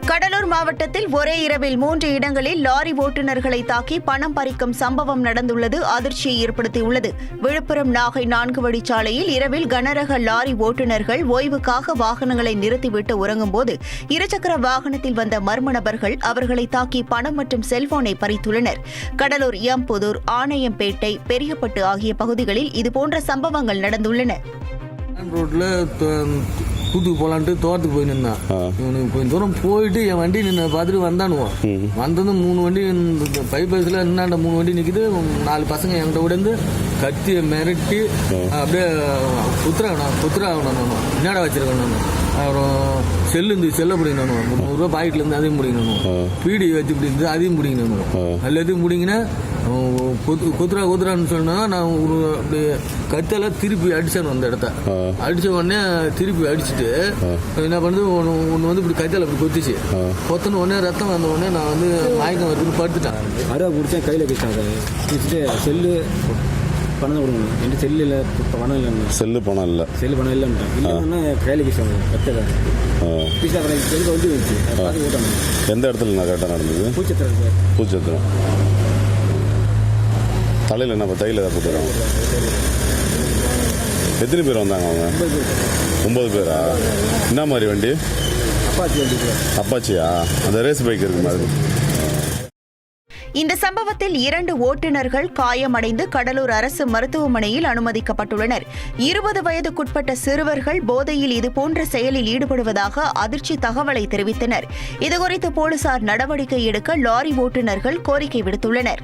கடலூர் மாவட்டத்தில் ஒரே இரவில் 3 இடங்களில் லாரி ஓட்டுநர்களை தாக்கி பணம் பறிக்கும் சம்பவம் நடந்துள்ளது அதிர்ச்சியை ஏற்படுத்தியுள்ளது. விழுப்புரம் நாகை 4 வழிச்சாலையில் இரவில் கனரக லாரி ஓட்டுநர்கள் ஓய்வுக்காக வாகனங்களை நிறுத்திவிட்டு உறங்கும்போது இருசக்கர வாகனத்தில் வந்த மர்ம நபர்கள் அவர்களை தாக்கி பணம் மற்றும் செல்போனை பறித்துள்ளனர். கடலூர் எம்புதூர், ஆணையம்பேட்டை, பெரியப்பட்டு ஆகிய பகுதிகளில் இதுபோன்ற சம்பவங்கள் நடந்துள்ளன. கூத்துக்கு போலான்ட்டு தோட்டத்துக்கு போய் நின்னான். இவனுக்கு கொஞ்சம் தூரம் போயிட்டு என் வண்டி நின்று பார்த்துட்டு வந்தானுவோம். வந்தது 3 வண்டி பைபாஸில் என்னாண்ட 3 வண்டி நிற்கிது. 4 பசங்க என்கிட்ட விடந்து கத்தியை மிரட்டி அப்படியே குத்துறாகணும் என்னடா வச்சிருக்கணும். அப்புறம் செல்லை பிடிக்கணும், 300 ரூபா பாக்கெட்ல இருந்து அதையும் பிடிக்கணும், பீடி வச்சு பிடிக்கிறது அதையும் பிடிக்கணும். எல்லாத்தையும் பிடிங்கினா குத்துறான்னு சொன்னா நான் ஒரு அப்படி கத்தெல்லாம் திருப்பி அடிச்சேன். அந்த இடத்த அடிச்ச உடனே திருப்பி அடிச்சுட்டு என்ன பண்ணுது, ஒன்று வந்து இப்படி கத்தியால் அப்படி கொத்திச்சு. கொத்தின உடனே ரத்தம் வந்த உடனே நான் வந்து மயக்கம் வரதுக்கு படுத்துட்டேன். அருவா பிடிச்சா கையில் வச்சாங்க. வச்சுட்டு செல்லு பணம் கொடுக்கணும். என் செல்லு இல்லை, பணம் இல்லைன்னு. செல்லு பணம் இல்லைன்ட்டேன். இல்லைன்னா கையில் கிச்சாங்க கத்தலை பீஸா கடை செல்லு வந்து வச்சு பார்த்து ஓட்டணும். எந்த இடத்துல நான் கரெக்டாக நடந்தது? பூச்சத்திரம். தலையில் என்ன தையில் ஏதாவது போட்டுறாங்க? எத்தனை பேர் வந்தாங்க அவங்க? 9 பேரா? என்ன மாதிரி வண்டி? அப்பாச்சியா? அந்த ரேஸ் பைக் இருக்கு மாதிரி. இந்த சம்பவத்தில் 2 ஓட்டுநர்கள் காயமடைந்து கடலூர் அரசு மருத்துவமனையில் அனுமதிக்கப்பட்டுள்ளனர். 20 வயதுக்குட்பட்ட சிறுவர்கள் போதையில் இதுபோன்ற செயலில் ஈடுபடுவதாக அதிர்ச்சி தகவலை தெரிவித்தனர். இதுகுறித்து போலீசார் நடவடிக்கை எடுக்க லாரி ஓட்டுநர்கள் கோரிக்கை விடுத்துள்ளனர்.